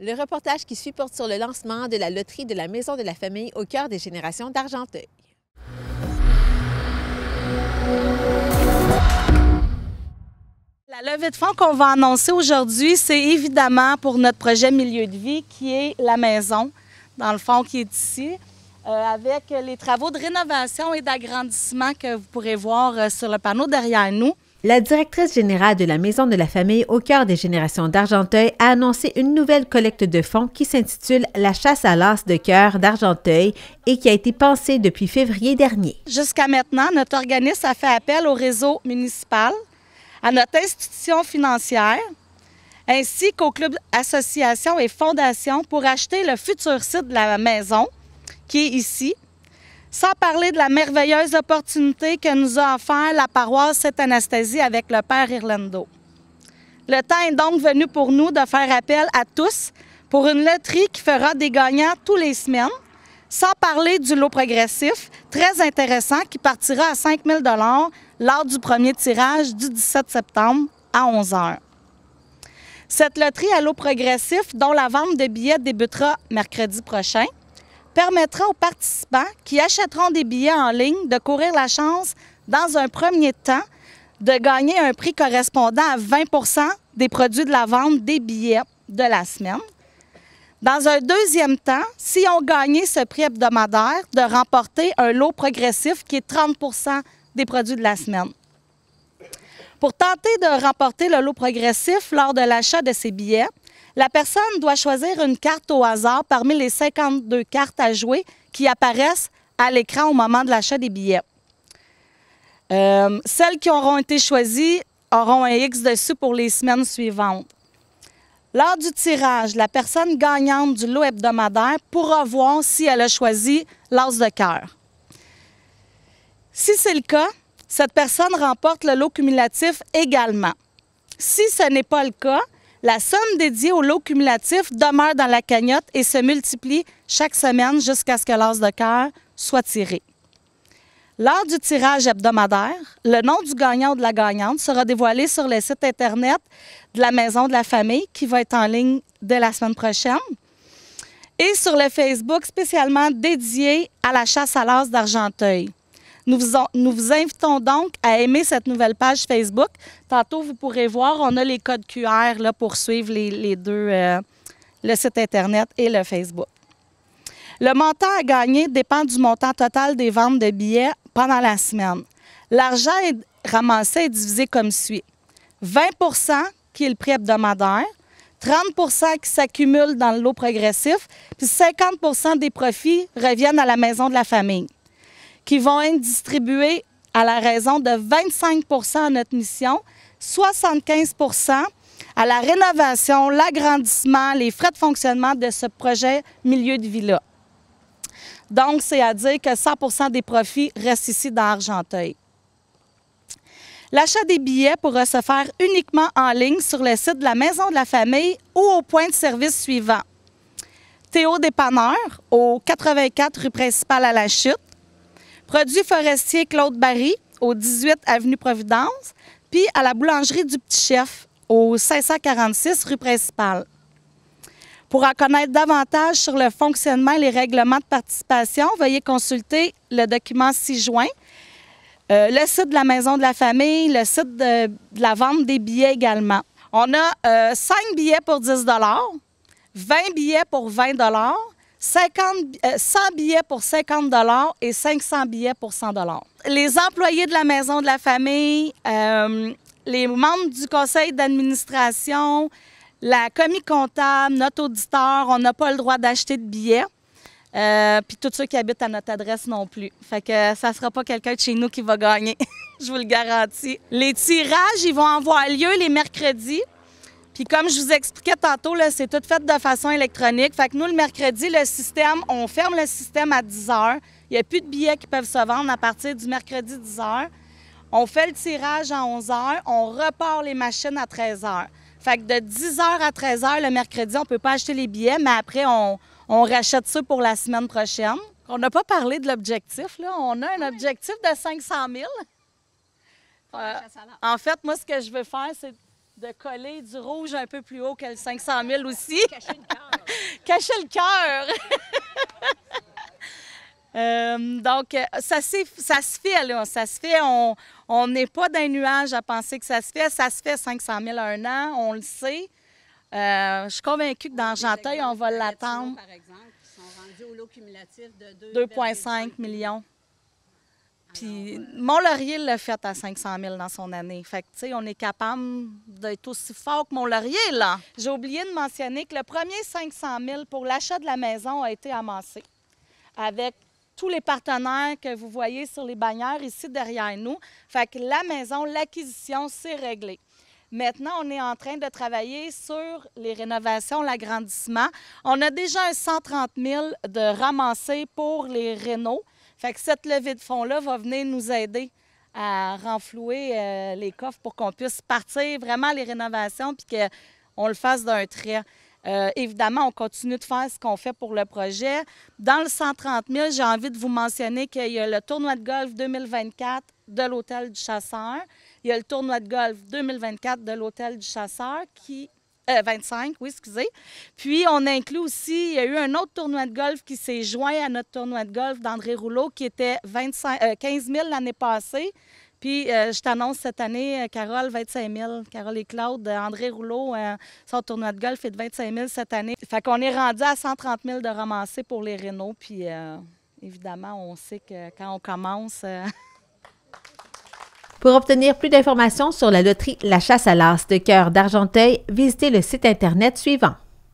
Le reportage qui suit porte sur le lancement de la loterie de la Maison de la Famille au cœur des générations d'Argenteuil. La levée de fonds qu'on va annoncer aujourd'hui, c'est évidemment pour notre projet Milieu de vie qui est la maison, dans le fond, qui est ici, avec les travaux de rénovation et d'agrandissement que vous pourrez voir sur le panneau derrière nous. La directrice générale de la Maison de la Famille au cœur des générations d'Argenteuil a annoncé une nouvelle collecte de fonds qui s'intitule La chasse à l'as de cœur d'Argenteuil et qui a été pensée depuis février dernier. Jusqu'à maintenant, notre organisme a fait appel au réseau municipal, à notre institution financière, ainsi qu'aux clubs, associations et fondations pour acheter le futur site de la maison, qui est ici, sans parler de la merveilleuse opportunité que nous a offert la paroisse Sainte-Anastasie avec le Père Irlando. Le temps est donc venu pour nous de faire appel à tous pour une loterie qui fera des gagnants tous les semaines, sans parler du lot progressif, très intéressant, qui partira à 5 000 $ lors du premier tirage du 17 septembre à 11 h. Cette loterie à lot progressif, dont la vente de billets débutera mercredi prochain, permettra aux participants qui achèteront des billets en ligne de courir la chance, dans un premier temps, de gagner un prix correspondant à 20 % des produits de la vente des billets de la semaine. Dans un deuxième temps, si on gagnait ce prix hebdomadaire, de remporter un lot progressif qui est 30 % des produits de la semaine. Pour tenter de remporter le lot progressif lors de l'achat de ces billets, la personne doit choisir une carte au hasard parmi les 52 cartes à jouer qui apparaissent à l'écran au moment de l'achat des billets. Celles qui auront été choisies auront un X dessus pour les semaines suivantes. Lors du tirage, la personne gagnante du lot hebdomadaire pourra voir si elle a choisi l'as de cœur. Si c'est le cas, cette personne remporte le lot cumulatif également. Si ce n'est pas le cas, la somme dédiée au lot cumulatif demeure dans la cagnotte et se multiplie chaque semaine jusqu'à ce que l'as de cœur soit tiré. Lors du tirage hebdomadaire, le nom du gagnant ou de la gagnante sera dévoilé sur le site Internet de la Maison de la Famille, qui va être en ligne dès la semaine prochaine, et sur le Facebook spécialement dédié à la chasse à l'as d'Argenteuil. Nous vous invitons donc à aimer cette nouvelle page Facebook. Tantôt, vous pourrez voir, on a les codes QR là, pour suivre les deux, le site Internet et le Facebook. Le montant à gagner dépend du montant total des ventes de billets pendant la semaine. L'argent ramassé est divisé comme suit. 20 % qui est le prix hebdomadaire, 30 % qui s'accumule dans le lot progressif, puis 50 % des profits reviennent à la Maison de la Famille, qui vont être distribués à la raison de 25 % à notre mission, 75 % à la rénovation, l'agrandissement, les frais de fonctionnement de ce projet Milieu de vie-là. Donc, c'est à dire que 100 % des profits restent ici dans Argenteuil. L'achat des billets pourra se faire uniquement en ligne sur le site de la Maison de la Famille ou au point de service suivant. Théo Dépanneur, au 84 rue principale à la Chute. Produits forestiers Claude Barry, au 18 avenue Providence, puis à la boulangerie du Petit Chef, au 546 rue principale. Pour en connaître davantage sur le fonctionnement et les règlements de participation, veuillez consulter le document ci-joint, le site de la Maison de la Famille, le site de la vente des billets également. On a 5 billets pour 10 $, 20 billets pour 20 $, 100 billets pour 50 $ et 500 billets pour 100 $. Les employés de la Maison de la Famille, les membres du conseil d'administration, la commis comptable, notre auditeur, on n'a pas le droit d'acheter de billets. Puis tous ceux qui habitent à notre adresse non plus. Fait que ça ne sera pas quelqu'un de chez nous qui va gagner, je vous le garantis. Les tirages, ils vont avoir lieu les mercredis. Puis comme je vous expliquais tantôt, c'est tout fait de façon électronique. Fait que nous, le mercredi, le système, on ferme le système à 10 h. Il n'y a plus de billets qui peuvent se vendre à partir du mercredi 10 h. On fait le tirage à 11 h. On repart les machines à 13 h. Fait que de 10 h à 13 h le mercredi, on ne peut pas acheter les billets, mais après, on rachète ça pour la semaine prochaine. On n'a pas parlé de l'objectif, là. On a un objectif de 500 000. En fait, moi, ce que je veux faire, c'est de coller du rouge un peu plus haut que le 500 000 aussi. cacher le cœur. Donc, ça se fait, là. Ça se fait. On n'est pas dans les nuages à penser que ça se fait. Ça se fait 500 000 à un an, on le sait. Je suis convaincue que dans Argenteuil, on va l'attendre. Par exemple, qui sont rendus au lot cumulatif de 2,5 millions. Puis Mont-Laurier l'a fait à 500 000 dans son année. Fait que, tu sais, on est capable d'être aussi fort que Mont-Laurier, là. J'ai oublié de mentionner que le premier 500 000 pour l'achat de la maison a été amassé avec tous les partenaires que vous voyez sur les bannières ici derrière nous. Fait que la maison, l'acquisition, c'est réglé. Maintenant, on est en train de travailler sur les rénovations, l'agrandissement. On a déjà un 130 000 de ramassés pour les rénaux. Fait que cette levée de fonds-là va venir nous aider à renflouer les coffres pour qu'on puisse partir vraiment les rénovations puis qu'on le fasse d'un trait. Évidemment, on continue de faire ce qu'on fait pour le projet. Dans le 130 000, j'ai envie de vous mentionner qu'il y a le tournoi de golf 2024 de l'Hôtel du Chasseur. Il y a le tournoi de golf 2024 de l'Hôtel du Chasseur qui... 25, oui, excusez. Puis, on inclut aussi, il y a eu un autre tournoi de golf qui s'est joint à notre tournoi de golf d'André Rouleau qui était 15 000 l'année passée. Puis, je t'annonce cette année, Carole, 25 000. Carole et Claude, André Rouleau, son tournoi de golf est de 25 000 cette année. Fait qu'on est rendu à 130 000 de ramassés pour les rénaux. Puis, évidemment, on sait que quand on commence... Pour obtenir plus d'informations sur la loterie La Chasse à l'As de cœur d'Argenteuil, visitez le site Internet suivant.